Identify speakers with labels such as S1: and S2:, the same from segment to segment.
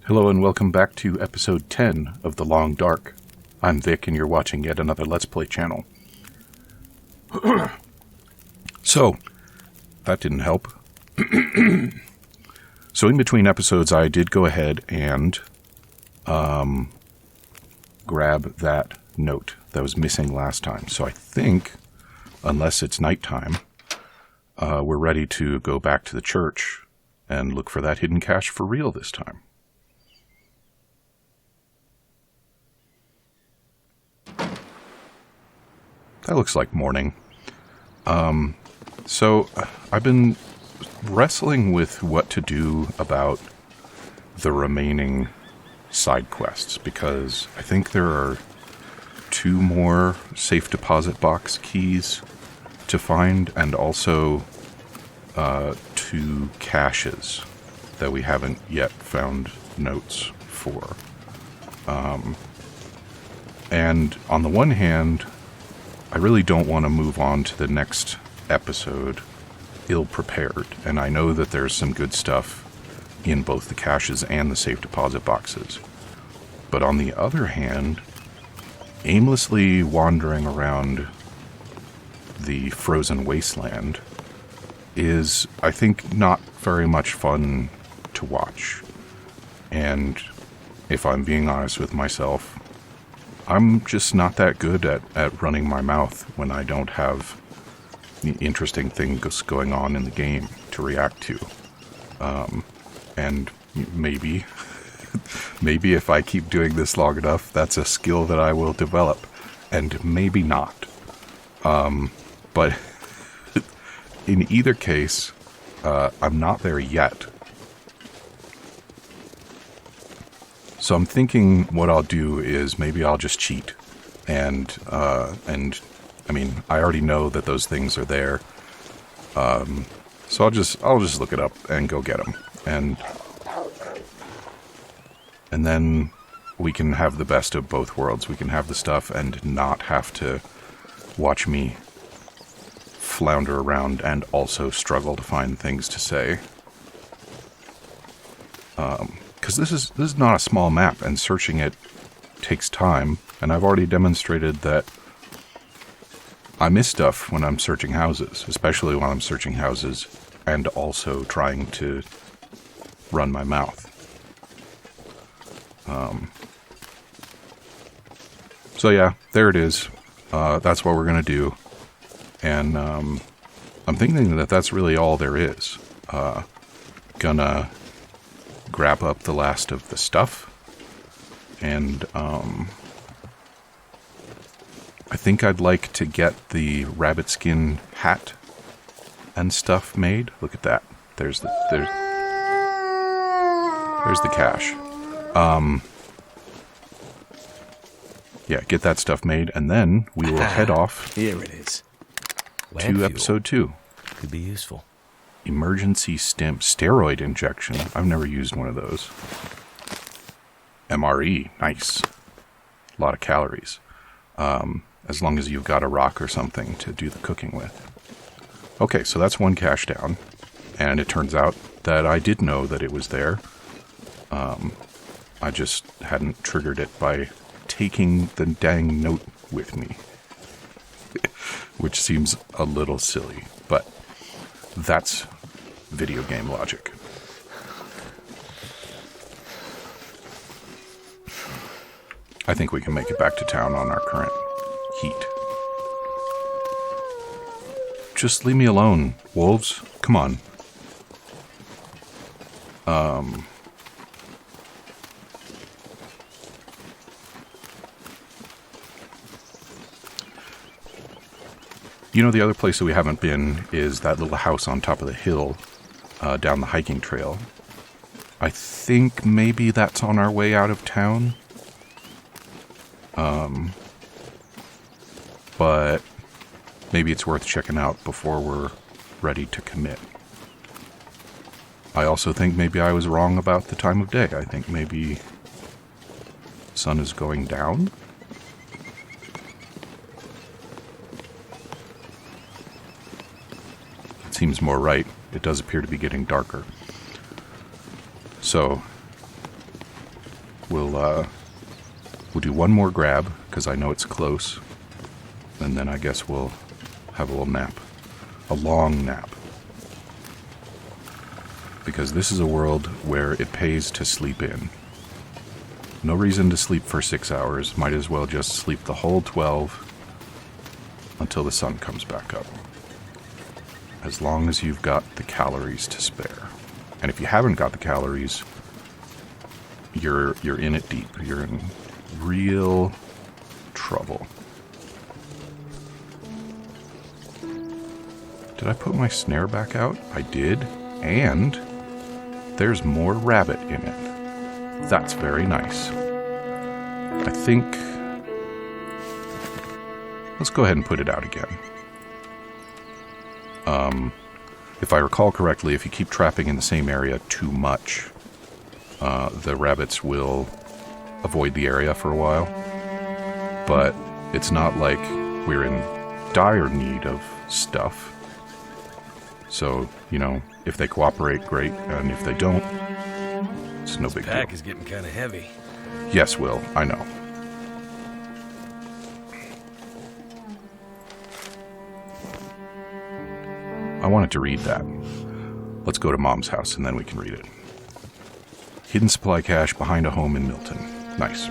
S1: Hello and welcome back to episode 10 of The Long Dark. I'm Vic and you're watching yet another Let's Play channel. So, that didn't help. So in between episodes I did go ahead and grab that note that was missing last time. So I think, unless it's nighttime, we're ready to go back to the church and look for that hidden cache for real this time. That looks like morning. So I've been wrestling with what to do about the remaining side quests, because I think there are 2 more safe deposit box keys to find, and also 2 caches that we haven't yet found notes for. And on the one hand, I really don't want to move on to the next episode ill-prepared, and I know that there's some good stuff in both the caches and the safe deposit boxes. But on the other hand, aimlessly wandering around the frozen wasteland is, I think, not very much fun to watch. And if I'm being honest with myself, I'm just not that good at running my mouth when I don't have the interesting things going on in the game to react to. And maybe if I keep doing this long enough, that's a skill that I will develop. And maybe not. But in either case, I'm not there yet. So I'm thinking what I'll do is maybe I'll just cheat, and I mean, I already know that those things are there, so I'll just look it up and go get them, and then we can have the best of both worlds. We can have the stuff and not have to watch me flounder around and also struggle to find things to say. Because this is not a small map, and searching it takes time, and I've already demonstrated that I miss stuff when I'm searching houses, especially when I'm searching houses and also trying to run my mouth. So yeah, there it is. That's what we're going to do, and I'm thinking that that's really all there is. Gonna grab up the last of the stuff, and I think I'd like to get the rabbit skin hat and stuff made. Look at that. There's the cache. Yeah, get that stuff made, and then we will head off.
S2: Here it is.
S1: To episode 2.
S2: Could be useful.
S1: Emergency stim steroid injection. I've never used one of those. MRE, nice. A lot of calories. As long as you've got a rock or something to do the cooking with. Okay, so that's one cache down. And it turns out that I did know that it was there. I just hadn't triggered it by taking the dang note with me. Which seems a little silly, but that's video game logic. I think we can make it back to town on our current heat. Just leave me alone, wolves. Come on. You know, the other place that we haven't been is that little house on top of the hill down the hiking trail. I think maybe that's on our way out of town. But maybe it's worth checking out before we're ready to commit. I also think maybe I was wrong about the time of day. I think maybe the sun is going down. It seems more right. It does appear to be getting darker. So, we'll do one more grab, because I know it's close. And then I guess we'll have a little nap. A long nap. Because this is a world where it pays to sleep in. No reason to sleep for 6 hours. Might as well just sleep the whole 12 until the sun comes back up. As long as you've got the calories to spare. And if you haven't got the calories, you're in it deep. You're in real trouble. Did I put my snare back out? I did. And there's more rabbit in it. That's very nice. I think... let's go ahead and put it out again. If I recall correctly, if you keep trapping in the same area too much, the rabbits will avoid the area for a while. But it's not like we're in dire need of stuff. So, you know, if they cooperate, great, and if they don't, it's no big deal.
S2: Pack is getting kind of heavy.
S1: Yes, Will, I know. I wanted to read that. Let's go to Mom's house and then we can read it. Hidden supply cache behind a home in Milton. Nice.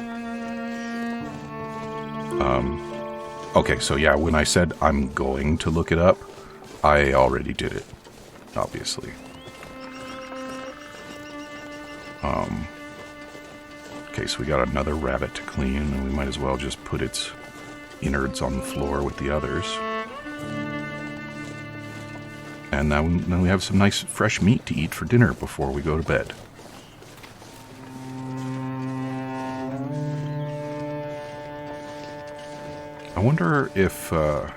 S1: Okay, so yeah, when I said I'm going to look it up, I already did it, obviously. Okay, so we got another rabbit to clean, and we might as well just put its innards on the floor with the others. And then we have some nice fresh meat to eat for dinner before we go to bed. I wonder if I'll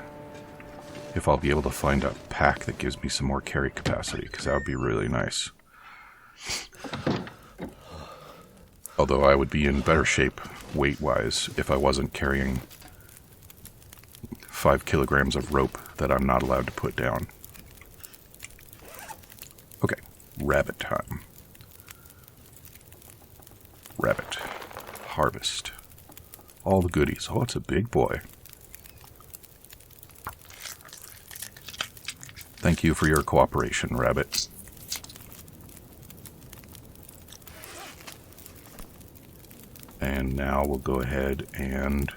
S1: be able to find a pack that gives me some more carry capacity, because that would be really nice. Although I would be in better shape weight-wise if I wasn't carrying 5 kilograms of rope that I'm not allowed to put down. Okay, rabbit time. Rabbit. Harvest. All the goodies. Oh, it's a big boy. Thank you for your cooperation, rabbit. And now we'll go ahead and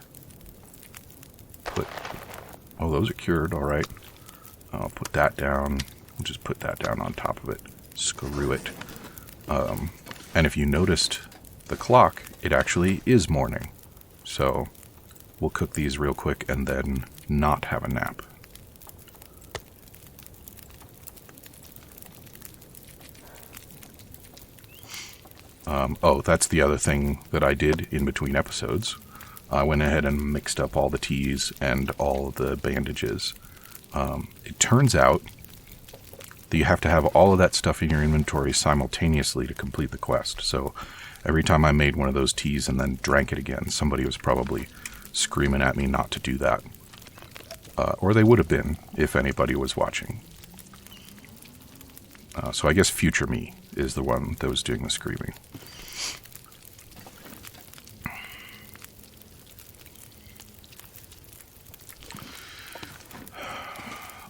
S1: put... oh, those are cured, alright. I'll put that down. We'll just put that down on top of it. Screw it. And if you noticed the clock, it actually is morning. So we'll cook these real quick and then not have a nap. Oh, that's the other thing that I did in between episodes. I went ahead and mixed up all the teas and all the bandages. It turns out that you have to have all of that stuff in your inventory simultaneously to complete the quest. So every time I made one of those teas and then drank it again, somebody was probably screaming at me not to do that. Or they would have been if anybody was watching. So I guess future me is the one that was doing the screaming.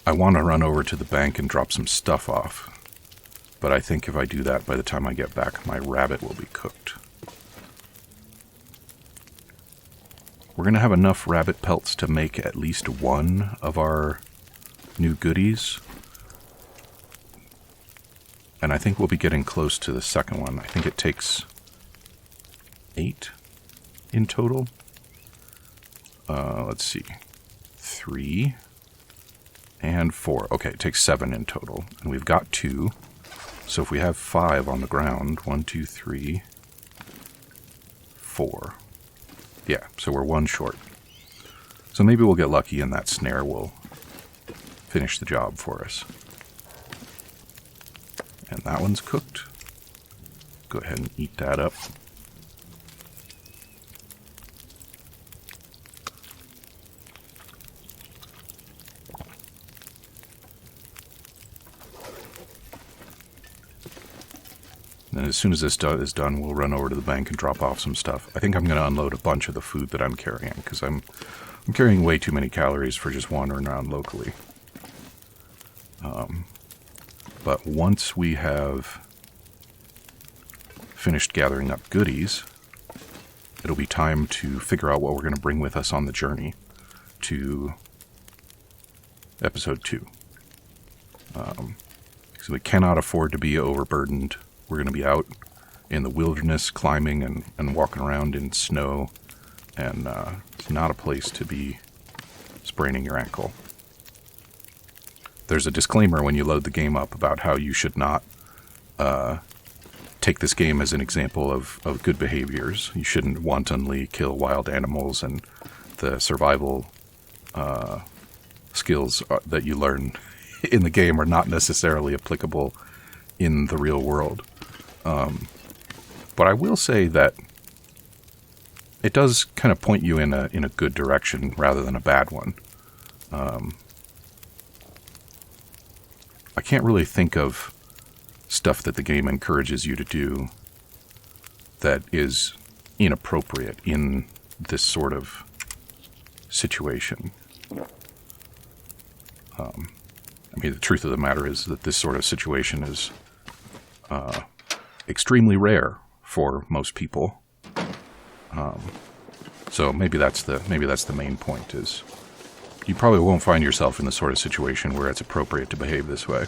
S1: I want to run over to the bank and drop some stuff off, but I think if I do that, by the time I get back, my rabbit will be cooked. We're going to have enough rabbit pelts to make at least one of our new goodies. And I think we'll be getting close to the second one. I think it takes 8 in total. Let's see. 3 and 4. Okay, it takes 7 in total. And we've got 2. So if we have 5 on the ground, 1, 2, 3, 4. Yeah, so we're 1 short. So maybe we'll get lucky and that snare will finish the job for us. And that one's cooked. Go ahead and eat that up. And as soon as this is done, we'll run over to the bank and drop off some stuff. I think I'm going to unload a bunch of the food that I'm carrying, because I'm carrying way too many calories for just wandering around locally. But once we have finished gathering up goodies, it'll be time to figure out what we're going to bring with us on the journey to episode 2. So we cannot afford to be overburdened. We're going to be out in the wilderness climbing and walking around in snow, and it's not a place to be spraining your ankle. There's a disclaimer when you load the game up about how you should not take this game as an example of good behaviors. You shouldn't wantonly kill wild animals, and the survival skills that you learn in the game are not necessarily applicable in the real world. But I will say that it does kind of point you in a good direction rather than a bad one. I can't really think of stuff that the game encourages you to do that is inappropriate in this sort of situation. I mean, the truth of the matter is that this sort of situation is extremely rare for most people. So maybe that's the main point, is you probably won't find yourself in the sort of situation where it's appropriate to behave this way.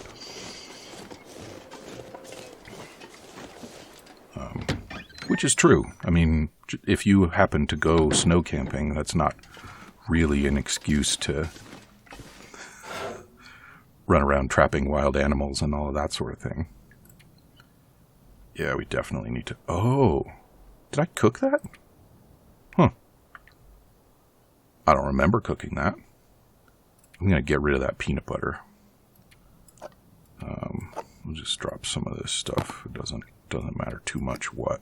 S1: Which is true. I mean, if you happen to go snow camping, that's not really an excuse to run around trapping wild animals and all of that sort of thing. Yeah, we definitely need to... Oh! Did I cook that? Huh. I don't remember cooking that. I'm going to get rid of that peanut butter. We'll just drop some of this stuff. It doesn't matter too much what.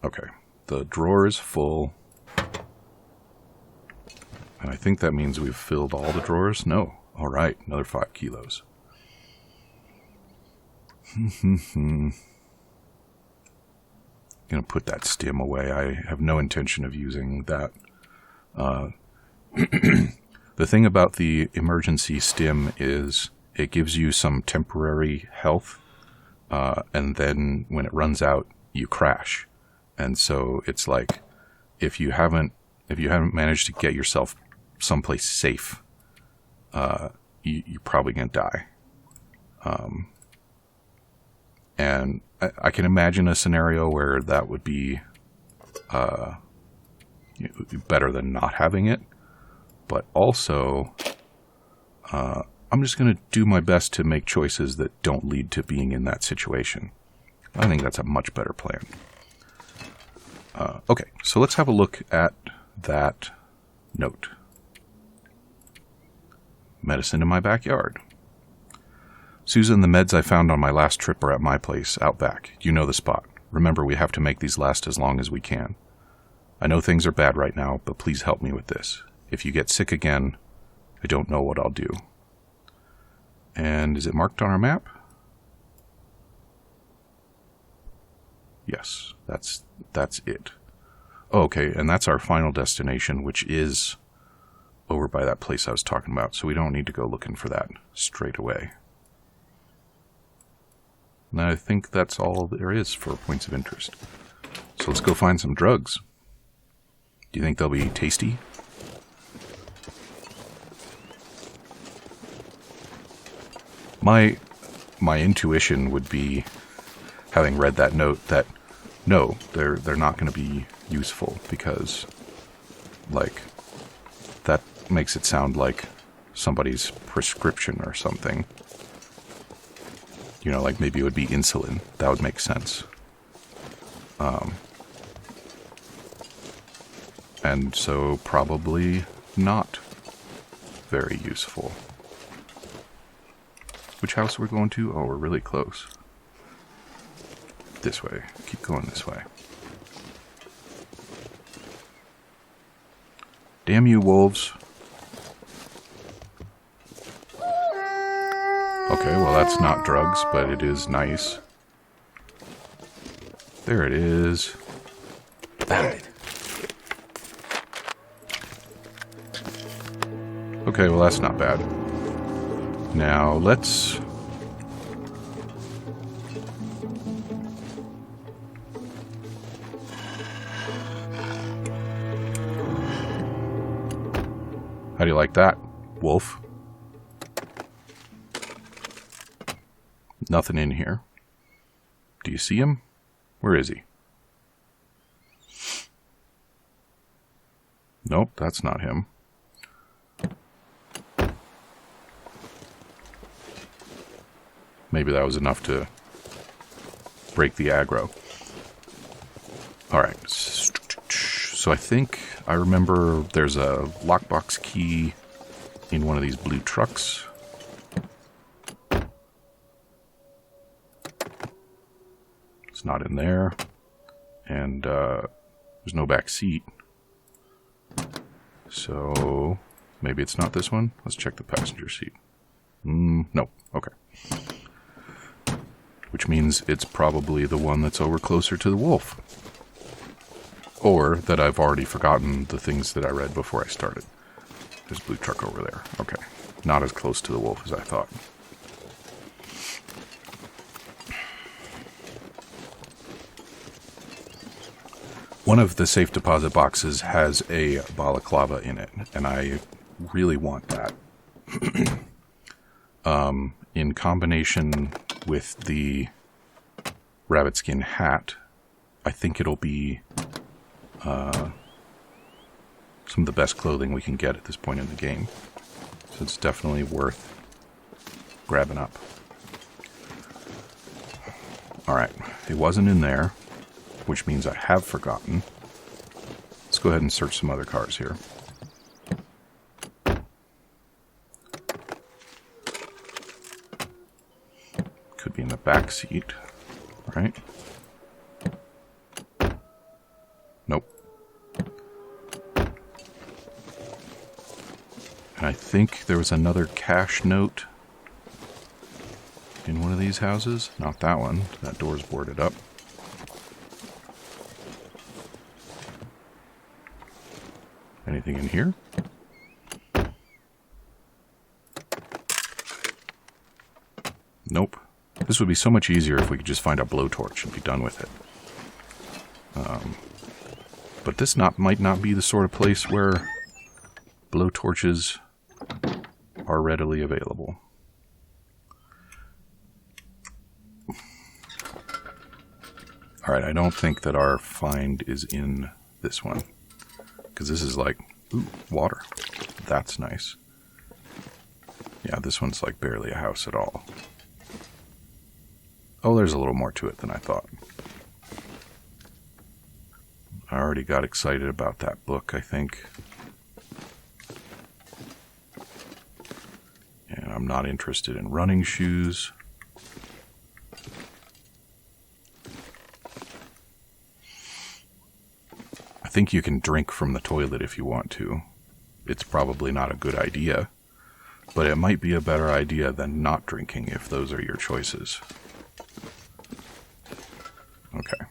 S1: Okay. The drawer is full. And I think that means we've filled all the drawers. No. All right. Another 5 kilos. Gonna put that stim away. I have no intention of using that. The thing about the emergency stim is it gives you some temporary health, and then when it runs out, you crash. And so it's like, if you haven't managed to get yourself someplace safe, you're probably gonna die. And I can imagine a scenario where that would be better than not having it. But also, I'm just going to do my best to make choices that don't lead to being in that situation. I think that's a much better plan. Okay, so let's have a look at that note. Medicine in my backyard. Susan, the meds I found on my last trip are at my place, out back. You know the spot. Remember, we have to make these last as long as we can. I know things are bad right now, but please help me with this. If you get sick again, I don't know what I'll do. And is it marked on our map? Yes, that's it. Oh, okay, and that's our final destination, which is over by that place I was talking about, so we don't need to go looking for that straight away. And I think that's all there is for points of interest. So let's go find some drugs. Do you think they'll be tasty? My intuition would be, having read that note, that no, they're not going to be useful, because, like, that makes it sound like somebody's prescription or something. You know, like maybe it would be insulin. That would make sense. And so probably not very useful. Which house are we going to? Oh, we're really close. This way. Keep going this way. Damn you, wolves. Okay, well that's not drugs, but it is nice. There it is.
S2: Found it.
S1: Okay, well that's not bad. Now let's... How do you like that, wolf? Nothing in here. Do you see him? Where is he? Nope, that's not him. Maybe that was enough to break the aggro. Alright. So I think I remember there's a lockbox key in one of these blue trucks. It's not in there. And there's no back seat. So maybe it's not this one. Let's check the passenger seat. No. Okay. Which means it's probably the one that's over closer to the wolf. Or that I've already forgotten the things that I read before I started. There's a blue truck over there. Okay. Not as close to the wolf as I thought. One of the safe deposit boxes has a balaclava in it, and I really want that. In combination with the rabbit skin hat, I think it'll be some of the best clothing we can get at this point in the game. So it's definitely worth grabbing up. Alright, it wasn't in there, which means I have forgotten. Let's go ahead and search some other cars here. Could be in the back seat, right? Nope. And I think there was another cash note in one of these houses. Not that one. That door's boarded up. Anything in here? Nope. This would be so much easier if we could just find a blowtorch and be done with it. But this might not be the sort of place where blowtorches are readily available. Alright, I don't think that our find is in this one. Because this is like, ooh, water. That's nice. Yeah, this one's like barely a house at all. Oh, there's a little more to it than I thought. I already got excited about that book, I think. And I'm not interested in running shoes. I think you can drink from the toilet if you want to. It's probably not a good idea, but it might be a better idea than not drinking if those are your choices. Okay,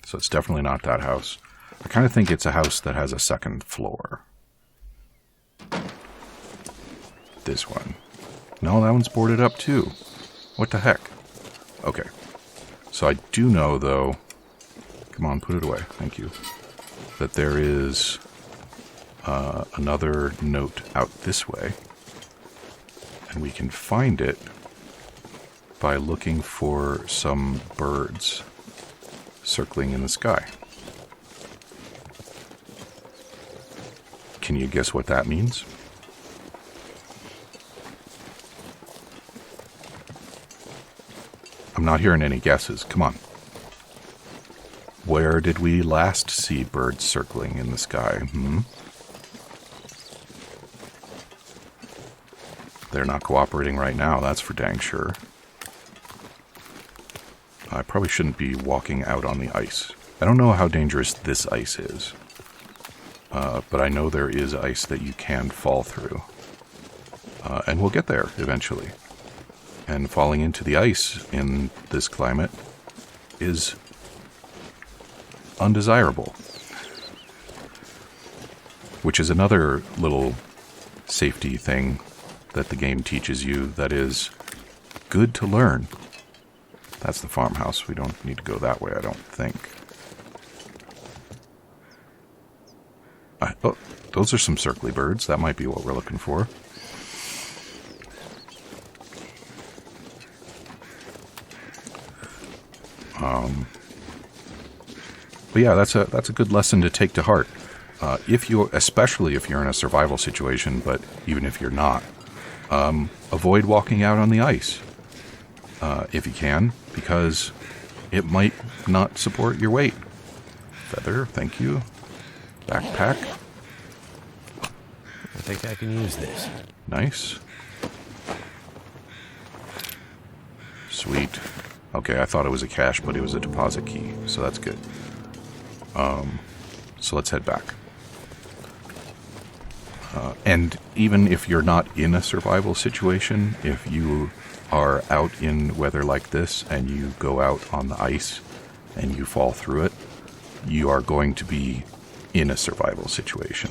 S1: so it's definitely not that house. I kind of think it's a house that has a second floor. This one. No, that one's boarded up too. What the heck? Okay. So I do know, though... Come on, put it away. Thank you. That there is another note out this way. And we can find it by looking for some birds circling in the sky. Can you guess what that means? I'm not hearing any guesses. Come on. Where did we last see birds circling in the sky? They're not cooperating right now, that's for dang sure. I probably shouldn't be walking out on the ice. I don't know how dangerous this ice is. But I know there is ice that you can fall through. And we'll get there eventually. And falling into the ice in this climate is undesirable. Which is another little safety thing that the game teaches you that is good to learn. That's the farmhouse. We don't need to go that way, I don't think. Oh, those are some circly birds. That might be what we're looking for. But yeah, that's a good lesson to take to heart. Especially if you're in a survival situation, but even if you're not, avoid walking out on the ice if you can, because it might not support your weight. Feather, thank you. Backpack.
S2: I think I can use this.
S1: Nice. Sweet. Okay, I thought it was a cache, but it was a deposit key, so that's good. So let's head back. And even if you're not in a survival situation, if you are out in weather like this and you go out on the ice and you fall through it, you are going to be in a survival situation.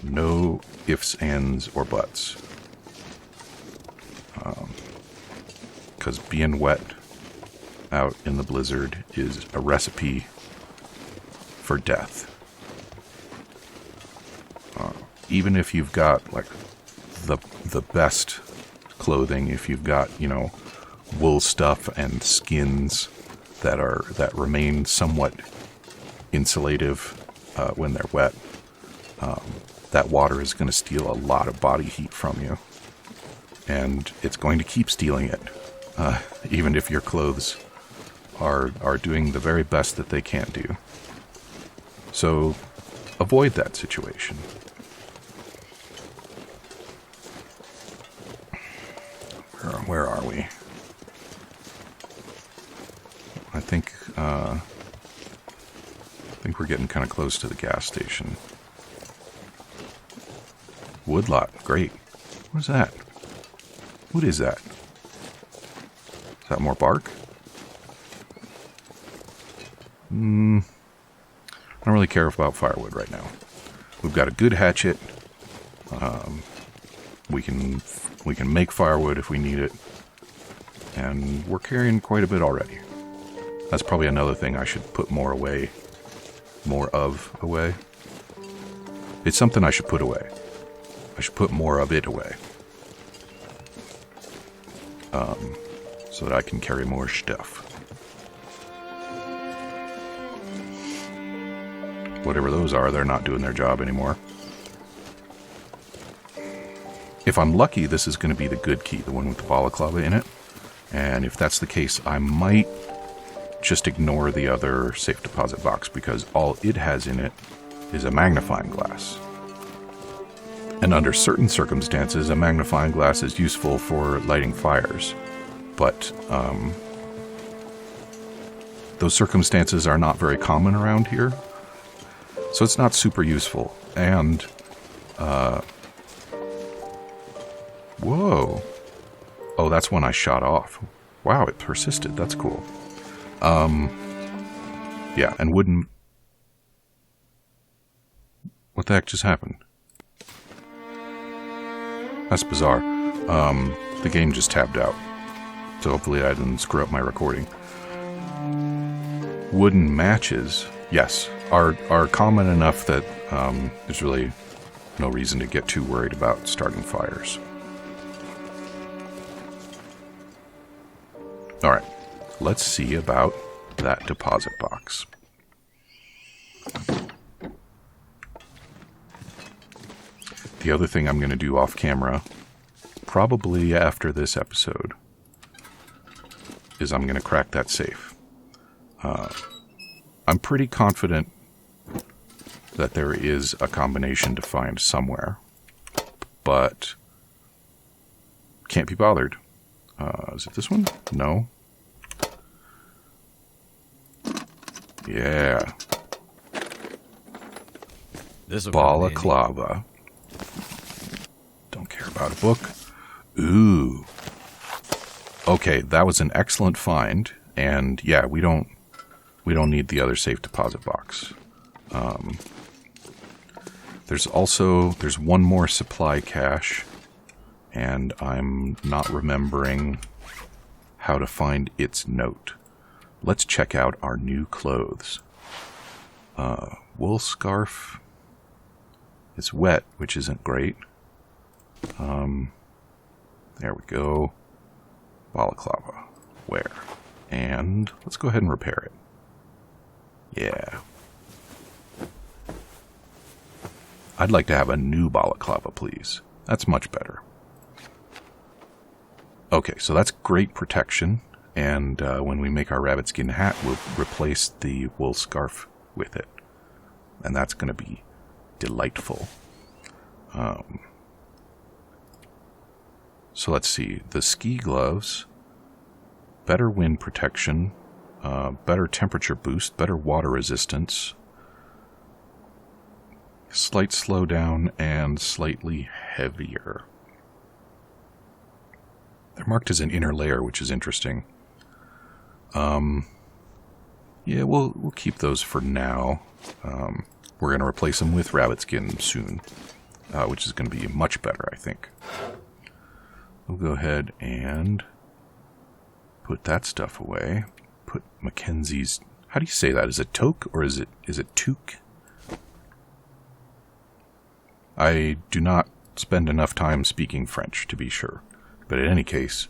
S1: No ifs, ands, or buts. Because being wet out in the blizzard is a recipe for death. Even if you've got like the best clothing, if you've got, wool stuff and skins that remain somewhat insulative when they're wet, that water is going to steal a lot of body heat from you, and it's going to keep stealing it, even if your clothes are doing the very best that they can do. So avoid that situation. Where are we? I think we're getting kind of close to the gas station. Woodlot, great. What is that? What is that? Is that more bark? I don't really care about firewood right now. We've got a good hatchet. We can make firewood if we need it. And we're carrying quite a bit already. That's probably another thing I should put more away. More of away. It's something I should put away. I should put more of it away. So that I can carry more stuff. Whatever those are, they're not doing their job anymore. If I'm lucky, this is going to be the good key, the one with the balaclava in it. And if that's the case, I might just ignore the other safe deposit box, because all it has in it is a magnifying glass. And under certain circumstances, a magnifying glass is useful for lighting fires. But those circumstances are not very common around here. So it's not super useful. And whoa. Oh, that's one I shot off. Wow, it persisted. That's cool. Yeah, and wooden... What the heck just happened? That's bizarre. The game just tabbed out. So hopefully I didn't screw up my recording. Wooden matches, yes, are common enough that there's really no reason to get too worried about starting fires. Alright, let's see about that deposit box. The other thing I'm going to do off camera, probably after this episode, is I'm going to crack that safe. I'm pretty confident that there is a combination to find somewhere, but can't be bothered. Is it this one? No. Yeah.
S2: This
S1: Balaclava. Don't care about a book. Ooh. Okay, that was an excellent find, and yeah, we don't we don't need the other safe deposit box. There's one more supply cache, and I'm not remembering how to find its note. Let's check out our new clothes. Wool scarf. It's wet, which isn't great. There we go. Balaclava. Wear. And let's go ahead and repair it. Yeah. I'd like to have a new balaclava, please. That's much better. Okay, so that's great protection. And when we make our rabbit skin hat, we'll replace the wool scarf with it. And that's going to be delightful. So let's see. The ski gloves, better wind protection, better temperature boost, better water resistance, slight slowdown, and slightly heavier. They're marked as an inner layer, which is interesting. Yeah, we'll keep those for now. We're going to replace them with rabbit skin soon, which is going to be much better, I think. We'll go ahead and put that stuff away. Put Mackenzie's... How do you say that? Is it toque or is it toque? I do not spend enough time speaking French, to be sure. But in any case,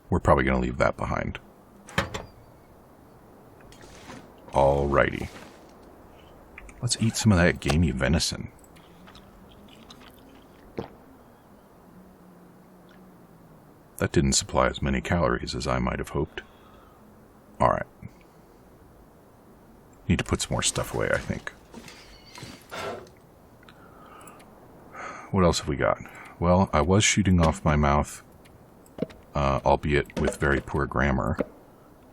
S1: we're probably going to leave that behind. Alrighty. Let's eat some of that gamey venison. That didn't supply as many calories as I might have hoped. Alright. Need to put some more stuff away, I think. What else have we got? Well, I was shooting off my mouth, albeit with very poor grammar,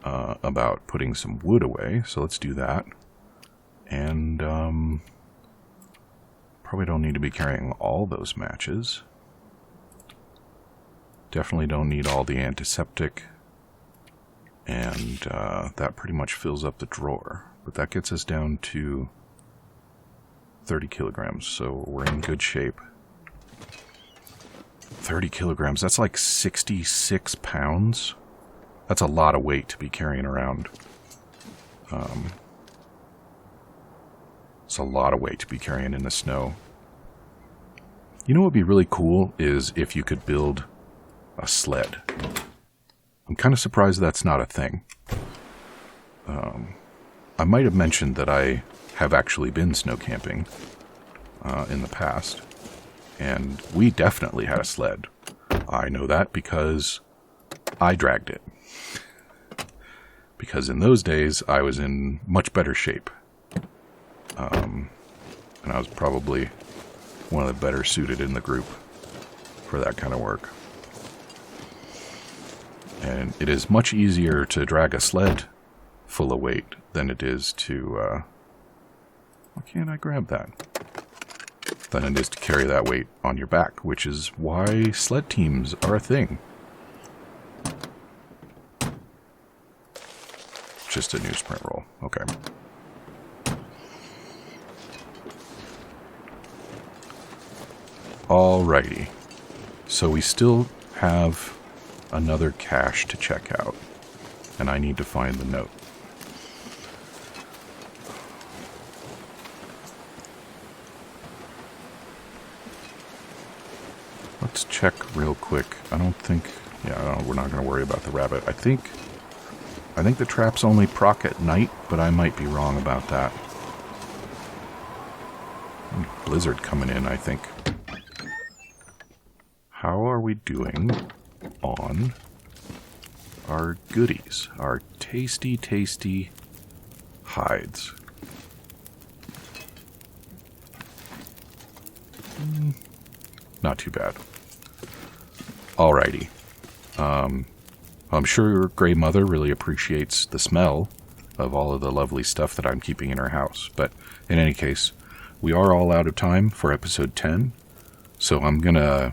S1: about putting some wood away, so let's do that. And, probably don't need to be carrying all those matches. Definitely don't need all the antiseptic. And, that pretty much fills up the drawer. But that gets us down to 30 kilograms, so we're in good shape. 30 kilograms, that's like 66 pounds. That's a lot of weight to be carrying around. It's a lot of weight to be carrying in the snow. You know what would be really cool is if you could build a sled. I'm kind of surprised that's not a thing. I might have mentioned that I have actually been snow camping in the past. And we definitely had a sled. I know that because I dragged it. Because in those days, I was in much better shape. And I was probably one of the better suited in the group for that kind of work. And it is much easier to drag a sled full of weight than it is to... why can't I grab that? Than it is to carry that weight on your back, which is why sled teams are a thing. Just a newsprint roll. Okay. Alrighty. So we still have another cache to check out, and I need to find the note. Let's check real quick. I don't think... Yeah, we're not going to worry about the rabbit. I think the traps only proc at night, but I might be wrong about that. Blizzard coming in, I think. How are we doing on our goodies? Our tasty, tasty hides. Not too bad. Alrighty. I'm sure your Grey Mother really appreciates the smell of all of the lovely stuff that I'm keeping in her house. But in any case, we are all out of time for episode 10. So I'm going to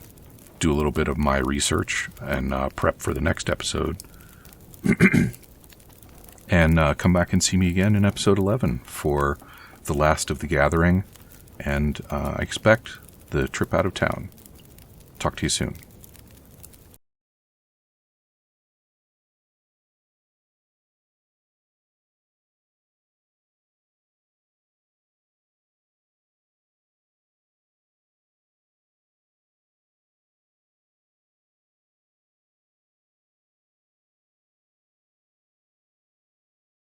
S1: do a little bit of my research and prep for the next episode. And come back and see me again in episode 11 for the last of the gathering. And I expect the trip out of town. Talk to you soon.